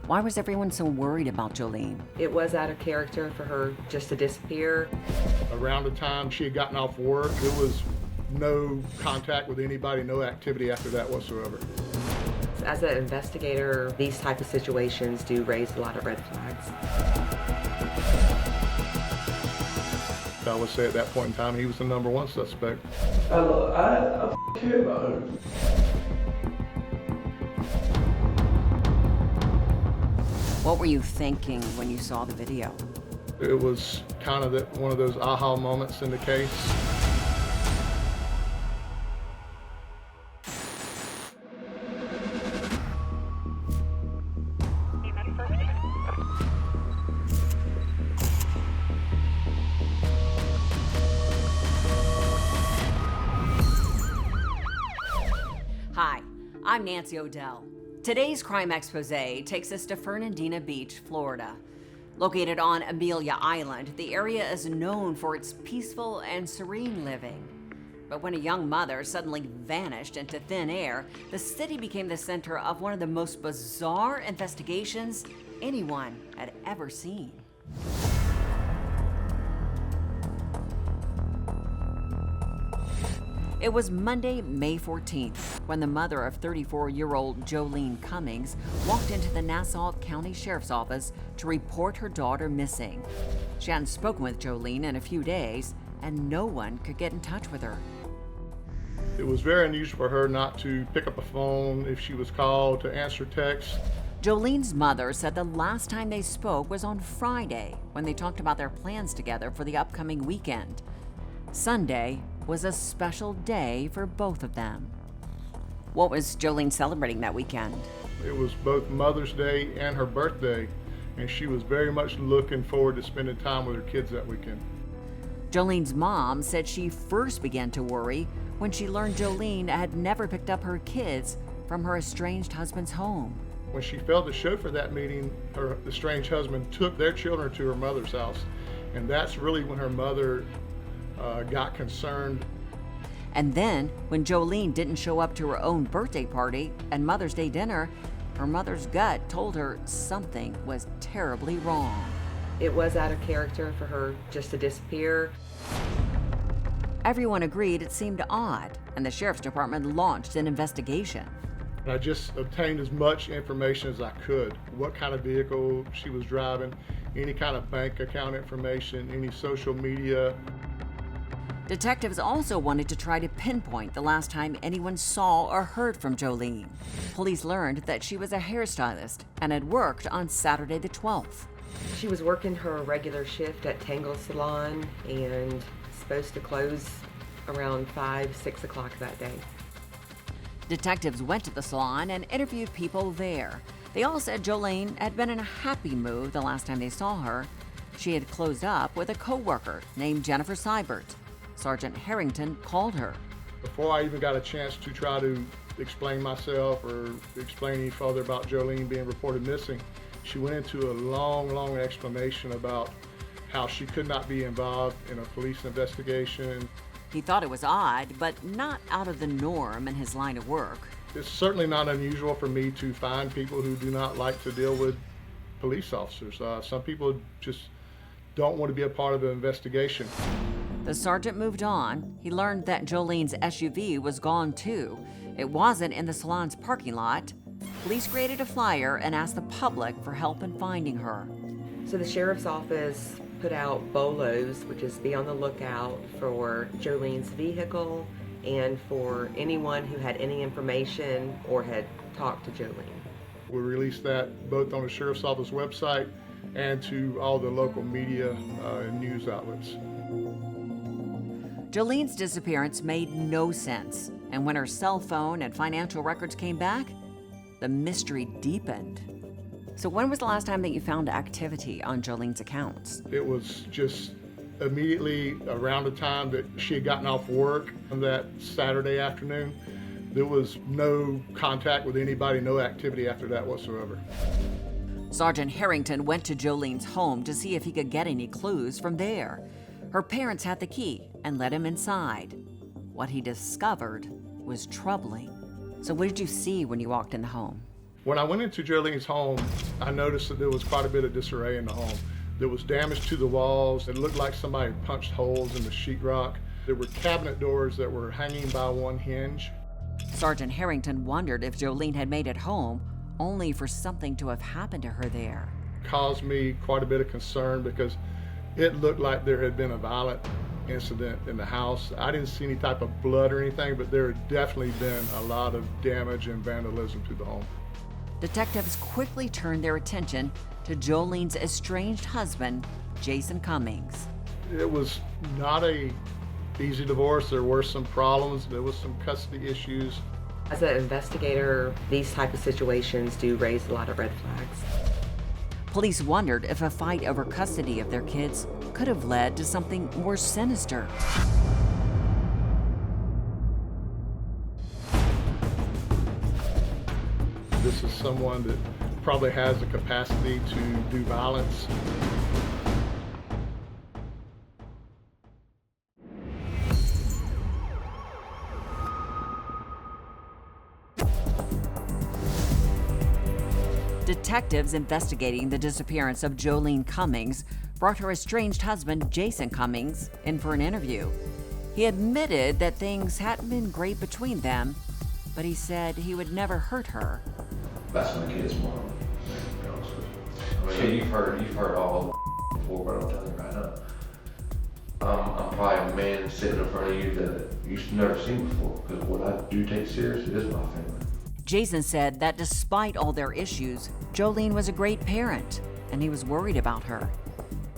Why was everyone so worried about Joleen? It was out of character for her just to disappear. Around the time she had gotten off work, there was no contact with anybody, no activity after that whatsoever. As an investigator, these type of situations do raise a lot of red flags. I would say at that point in time, he was the number one suspect. I care about her. What were you thinking when you saw the video? It was kind of one of those aha moments in the case. Hi, I'm Nancy O'Dell. Today's Crime Exposé takes us to Fernandina Beach, Florida. Located on Amelia Island, the area is known for its peaceful and serene living. But when a young mother suddenly vanished into thin air, the city became the center of one of the most bizarre investigations anyone had ever seen. It was Monday, May 14th, when the mother of 34-year-old Joleen Cummings walked into the Nassau County Sheriff's Office to report her daughter missing. She hadn't spoken with Joleen in a few days, and no one could get in touch with her. It was very unusual for her not to pick up a phone if she was called, to answer texts. Joleen's mother said the last time they spoke was on Friday, when they talked about their plans together for the upcoming weekend. Sunday was a special day for both of them. What was Joleen celebrating that weekend? It was both Mother's Day and her birthday, and she was very much looking forward to spending time with her kids that weekend. Joleen's mom said she first began to worry when she learned Joleen had never picked up her kids from her estranged husband's home. When she failed to show for that meeting, her estranged husband took their children to her mother's house, and that's really when her mother got concerned. And then, when Joleen didn't show up to her own birthday party and Mother's Day dinner, her mother's gut told her something was terribly wrong. It was out of character for her just to disappear. Everyone agreed it seemed odd, and the sheriff's department launched an investigation. I just obtained as much information as I could. What kind of vehicle she was driving, any kind of bank account information, any social media. Detectives also wanted to try to pinpoint the last time anyone saw or heard from Joleen. Police learned that she was a hairstylist and had worked on Saturday the 12th. She was working her regular shift at Tangle Salon and supposed to close around 5, 6 o'clock that day. Detectives went to the salon and interviewed people there. They all said Joleen had been in a happy mood the last time they saw her. She had closed up with a co-worker named Jennifer Seibert. Sergeant Harrington called her. Before I even got a chance to try to explain myself or explain any further about Joleen being reported missing, she went into a long explanation about how she could not be involved in a police investigation. He thought it was odd, but not out of the norm in his line of work. It's certainly not unusual for me to find people who do not like to deal with police officers. Some people just don't want to be a part of the investigation. The sergeant moved on. He learned that Joleen's SUV was gone too. It wasn't in the salon's parking lot. Police created a flyer and asked the public for help in finding her. So the sheriff's office put out BOLOs, which is be on the lookout for Joleen's vehicle and for anyone who had any information or had talked to Joleen. We released that both on the sheriff's office website and to all the local media and news outlets. Joleen's disappearance made no sense, and when her cell phone and financial records came back, the mystery deepened. So when was the last time that you found activity on Joleen's accounts? It was just immediately around the time that she had gotten off work on that Saturday afternoon. There was no contact with anybody, no activity after that whatsoever. Sergeant Harrington went to Joleen's home to see if he could get any clues from there. Her parents had the key and let him inside. What he discovered was troubling. So what did you see when you walked in the home? When I went into Joleen's home, I noticed that there was quite a bit of disarray in the home. There was damage to the walls. It looked like somebody punched holes in the sheetrock. There were cabinet doors that were hanging by one hinge. Sergeant Harrington wondered if Joleen had made it home, only for something to have happened to her there. Caused me quite a bit of concern because it looked like there had been a violent incident in the house. I didn't see any type of blood or anything, but there had definitely been a lot of damage and vandalism to the home. Detectives quickly turned their attention to Joleen's estranged husband, Jason Cummings. It was not a easy divorce. There were some problems. There was some custody issues. As an investigator, these type of situations do raise a lot of red flags. Police wondered if a fight over custody of their kids could have led to something more sinister. This is someone that probably has the capacity to do violence. Detectives investigating the disappearance of Joleen Cummings brought her estranged husband, Jason Cummings, in for an interview. He admitted that things hadn't been great between them, but he said he would never hurt her. That's my kid's mom, to be honest with you. I mean, you've heard all the before, but I'm telling you right now. I'm probably a man sitting in front of you that you've never seen before, because what I do take serious, it is my family. Jason said that despite all their issues, Joleen was a great parent, and he was worried about her.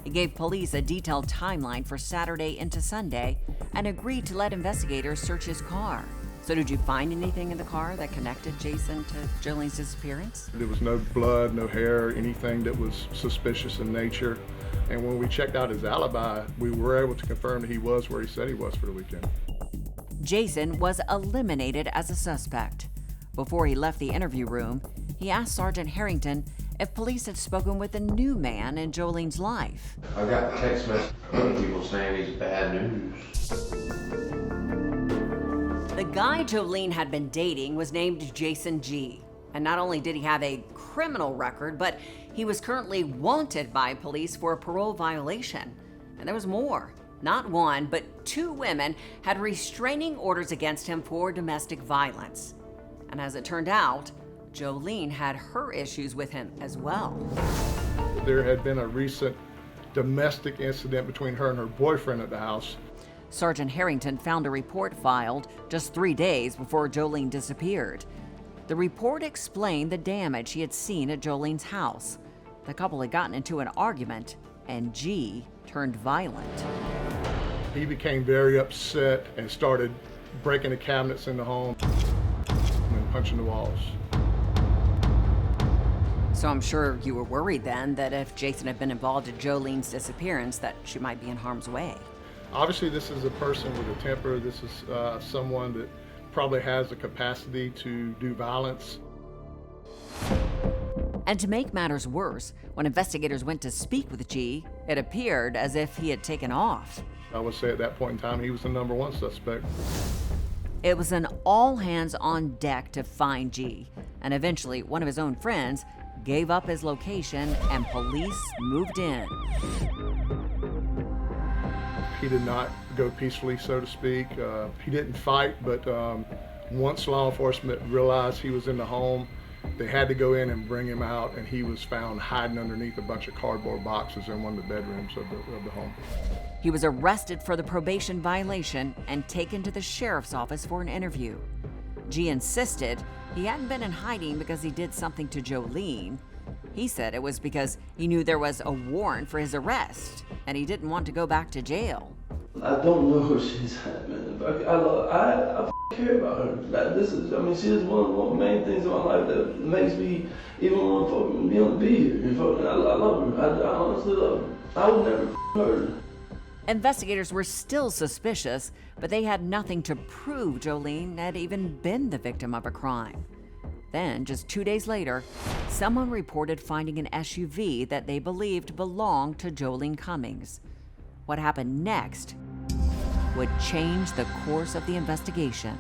He gave police a detailed timeline for Saturday into Sunday and agreed to let investigators search his car. So did you find anything in the car that connected Jason to Joleen's disappearance? There was no blood, no hair, anything that was suspicious in nature. And when we checked out his alibi, we were able to confirm that he was where he said he was for the weekend. Jason was eliminated as a suspect. Before he left the interview room, he asked Sergeant Harrington if police had spoken with a new man in Joleen's life. I got text messages from people saying he's bad news. The guy Joleen had been dating was named Jason G. And not only did he have a criminal record, but he was currently wanted by police for a parole violation. And there was more. Not one, but two women had restraining orders against him for domestic violence. And as it turned out, Joleen had her issues with him as well. There had been a recent domestic incident between her and her boyfriend at the house. Sergeant Harrington found a report filed just 3 days before Joleen disappeared. The report explained the damage he had seen at Joleen's house. The couple had gotten into an argument, and G turned violent. He became very upset and started breaking the cabinets in the home and punching the walls. So I'm sure you were worried then that if Jason had been involved in Joleen's disappearance, that she might be in harm's way. Obviously, this is a person with a temper. This is someone that probably has the capacity to do violence. And to make matters worse, when investigators went to speak with G, it appeared as if he had taken off. I would say at that point in time, he was the #1 suspect. It was an all hands on deck to find G, and eventually one of his own friends gave up his location and police moved in. He did not go peacefully, so to speak. He didn't fight, but once law enforcement realized he was in the home, they had to go in and bring him out, and he was found hiding underneath a bunch of cardboard boxes in one of the bedrooms of the home. He was arrested for the probation violation and taken to the sheriff's office for an interview. G insisted he hadn't been in hiding because he did something to Joleen. He said it was because he knew there was a warrant for his arrest, and he didn't want to go back to jail. I don't know where she's at, man. But I care about her. Like, she is one of the main things in my life that makes me even want to be here. And I love her. I honestly love her. I would never hurt her. Investigators were still suspicious, but they had nothing to prove Joleen had even been the victim of a crime. Then, just 2 days later, someone reported finding an SUV that they believed belonged to Joleen Cummings. What happened next would change the course of the investigation.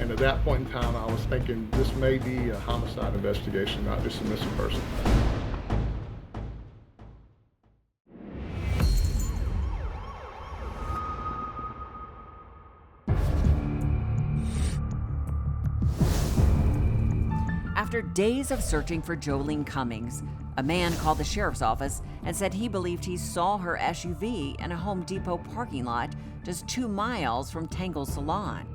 And at that point in time, I was thinking this may be a homicide investigation, not just a missing person. After days of searching for Joleen Cummings, a man called the sheriff's office and said he believed he saw her SUV in a Home Depot parking lot just 2 miles from Tangle's salon.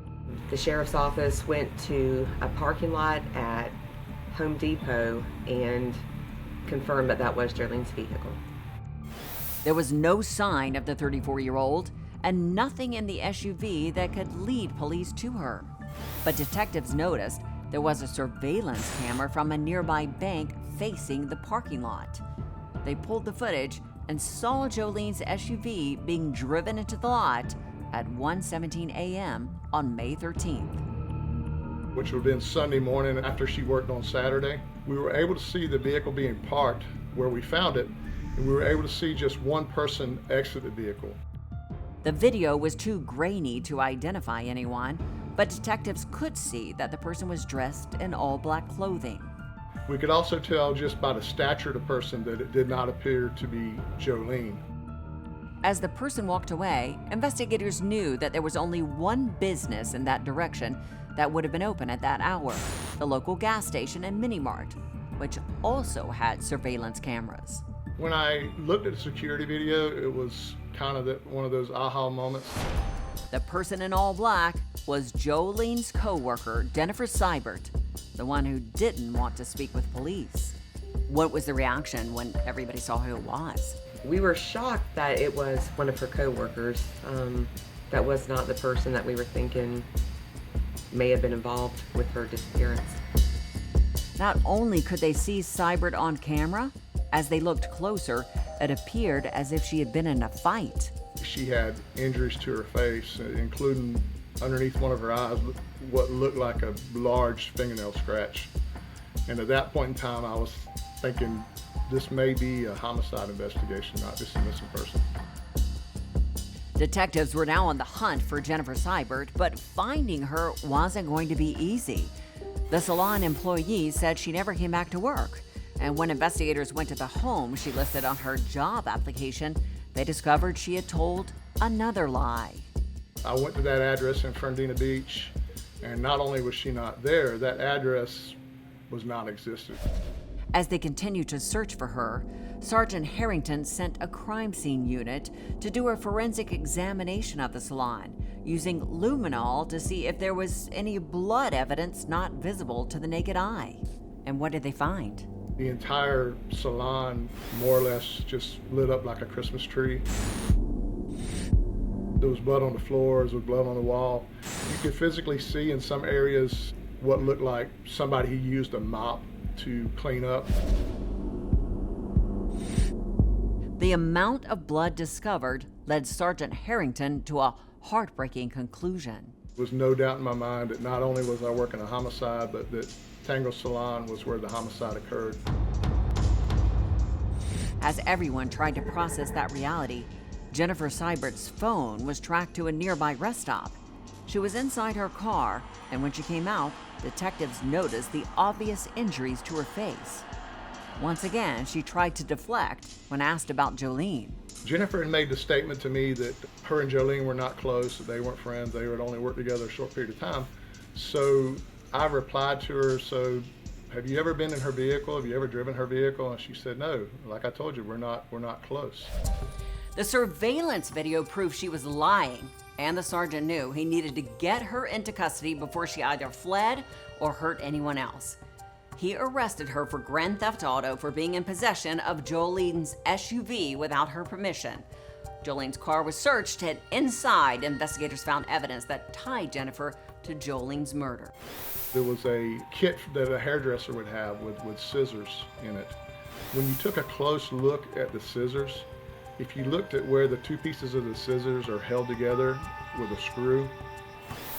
The sheriff's office went to a parking lot at Home Depot and confirmed that that was Jolene's vehicle. There was no sign of the 34-year-old and nothing in the SUV that could lead police to her. But detectives noticed there was a surveillance camera from a nearby bank facing the parking lot. They pulled the footage and saw Joleen's SUV being driven into the lot at 1:17 a.m. on May 13th. Which would have been Sunday morning after she worked on Saturday. We were able to see the vehicle being parked where we found it, and we were able to see just one person exit the vehicle. The video was too grainy to identify anyone, but detectives could see that the person was dressed in all black clothing. We could also tell just by the stature of the person that it did not appear to be Joleen. As the person walked away, investigators knew that there was only one business in that direction that would have been open at that hour, the local gas station and mini mart, which also had surveillance cameras. When I looked at the security video, it was kind of one of those aha moments. The person in all black was Joleen's co-worker, Jennifer Seibert, the one who didn't want to speak with police. What was the reaction when everybody saw who it was? We were shocked that it was one of her co-workers. That was not the person that we were thinking may have been involved with her disappearance. Not only could they see Seibert on camera, as they looked closer, it appeared as if she had been in a fight. She had injuries to her face, including underneath one of her eyes, what looked like a large fingernail scratch. And at that point in time, I was thinking this may be a homicide investigation, not just a missing person. Detectives were now on the hunt for Jennifer Seibert, but finding her wasn't going to be easy. The salon employee said she never came back to work, and when investigators went to the home she listed on her job application, they discovered she had told another lie. I went to that address in Fernandina Beach, and not only was she not there, that address was non-existent. As they continued to search for her, Sergeant Harrington sent a crime scene unit to do a forensic examination of the salon, using luminol to see if there was any blood evidence not visible to the naked eye. And what did they find? The entire salon more or less just lit up like a Christmas tree. There was blood on the floors, there was blood on the wall. You could physically see in some areas what looked like somebody who used a mop to clean up. The amount of blood discovered led Sergeant Harrington to a heartbreaking conclusion. There was no doubt in my mind that not only was I working a homicide, but that Tango Salon was where the homicide occurred. As everyone tried to process that reality, Jennifer Seibert's phone was tracked to a nearby rest stop. She was inside her car, and when she came out, detectives noticed the obvious injuries to her face. Once again, she tried to deflect when asked about Joleen. Jennifer had made the statement to me that her and Joleen were not close, that they weren't friends, they would only work together a short period of time. So I replied to her, so have you ever been in her vehicle? Have you ever driven her vehicle? And she said, no. Like I told you, we're not close. The surveillance video proved she was lying, and the sergeant knew he needed to get her into custody before she either fled or hurt anyone else. He arrested her for grand theft auto for being in possession of Joleen's SUV without her permission. Joleen's car was searched, and inside, investigators found evidence that tied Jennifer to Joleen's murder. There was a kit that a hairdresser would have with scissors in it. When you took a close look at the scissors, if you looked at where the two pieces of the scissors are held together with a screw,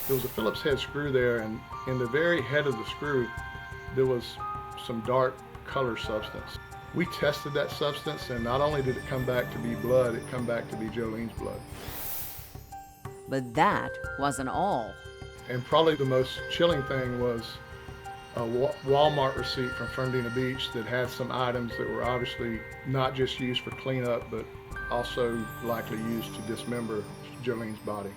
there was a Phillips head screw there, and in the very head of the screw, there was some dark color substance. We tested that substance, and not only did it come back to be blood, it come back to be Joleen's blood. But that wasn't all. And probably the most chilling thing was a Walmart receipt from Fernandina Beach that had some items that were obviously not just used for cleanup, but also likely used to dismember Jolene's body.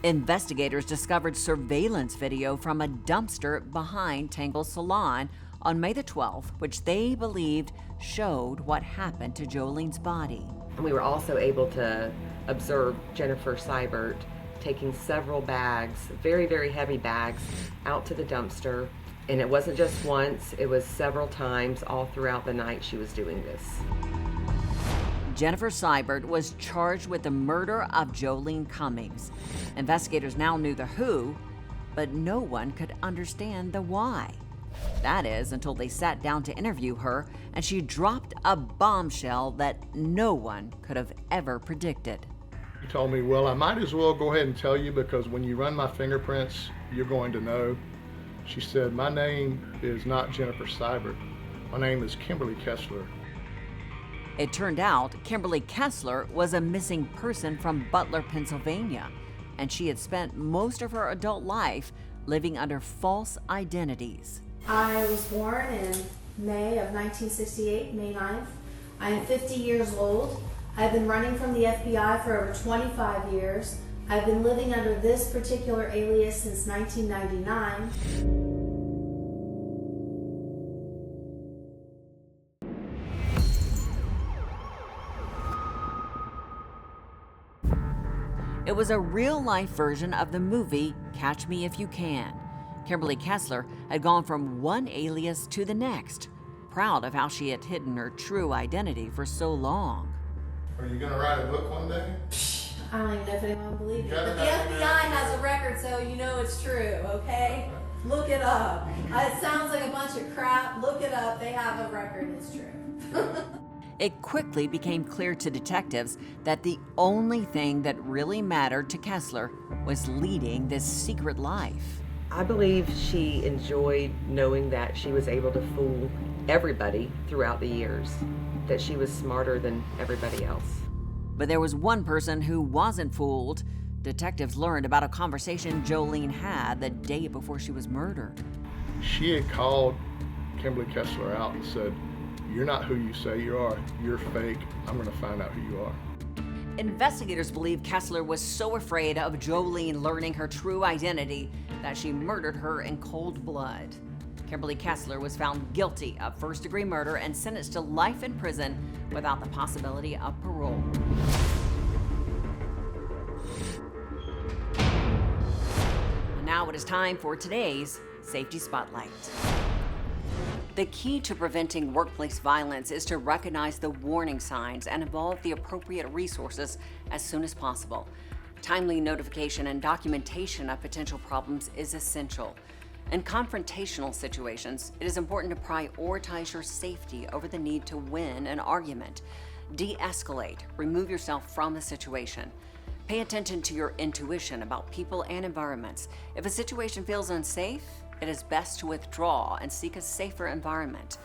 Investigators discovered surveillance video from a dumpster behind Tangle's salon on May the 12th, which they believed showed what happened to Jolene's body. And we were also able to observe Jennifer Seibert taking several bags, very, very heavy bags, out to the dumpster. And it wasn't just once, it was several times all throughout the night she was doing this. Jennifer Seibert was charged with the murder of Joleen Cummings. Investigators now knew the who, but no one could understand the why. That is, until they sat down to interview her and she dropped a bombshell that no one could have ever predicted. She told me, well, I might as well go ahead and tell you because when you run my fingerprints, you're going to know. She said, my name is not Jennifer Seibert. My name is Kimberly Kessler. It turned out Kimberly Kessler was a missing person from Butler, Pennsylvania, and she had spent most of her adult life living under false identities. I was born in May of 1968, May 9th. I am 50 years old. I've been running from the FBI for over 25 years. I've been living under this particular alias since 1999. It was a real-life version of the movie Catch Me If You Can. Kimberly Kessler had gone from one alias to the next, proud of how she had hidden her true identity for so long. Are you going to write a book one day? I don't even know if anyone will believe it, but the FBI has a record, so you know it's true, okay? Look it up. It sounds like a bunch of crap. Look it up. They have a record. It's true. It quickly became clear to detectives that the only thing that really mattered to Kessler was leading this secret life. I believe she enjoyed knowing that she was able to fool everybody throughout the years, that she was smarter than everybody else. But there was one person who wasn't fooled. Detectives learned about a conversation Joleen had the day before she was murdered. She had called Kimberly Kessler out and said, you're not who you say you are. You're fake. I'm going to find out who you are. Investigators believe Kessler was so afraid of Joleen learning her true identity that she murdered her in cold blood. Kimberly Kessler was found guilty of first-degree murder and sentenced to life in prison without the possibility of parole. Now it is time for today's Safety Spotlight. The key to preventing workplace violence is to recognize the warning signs and involve the appropriate resources as soon as possible. Timely notification and documentation of potential problems is essential. In confrontational situations, it is important to prioritize your safety over the need to win an argument. De-escalate, remove yourself from the situation. Pay attention to your intuition about people and environments. If a situation feels unsafe, it is best to withdraw and seek a safer environment.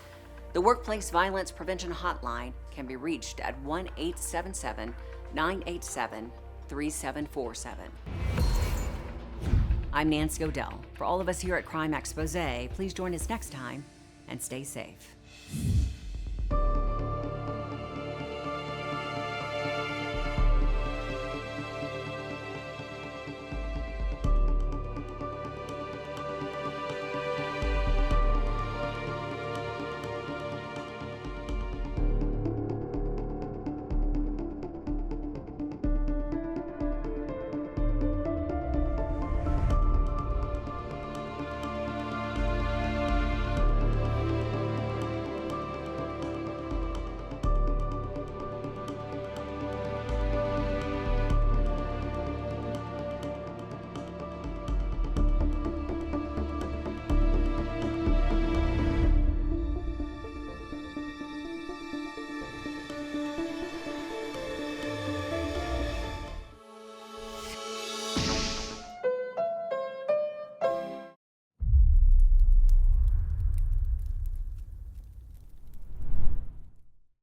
The Workplace Violence Prevention Hotline can be reached at 1-877-987-3747. I'm Nancy O'Dell. For all of us here at Crime Exposé, please join us next time and stay safe.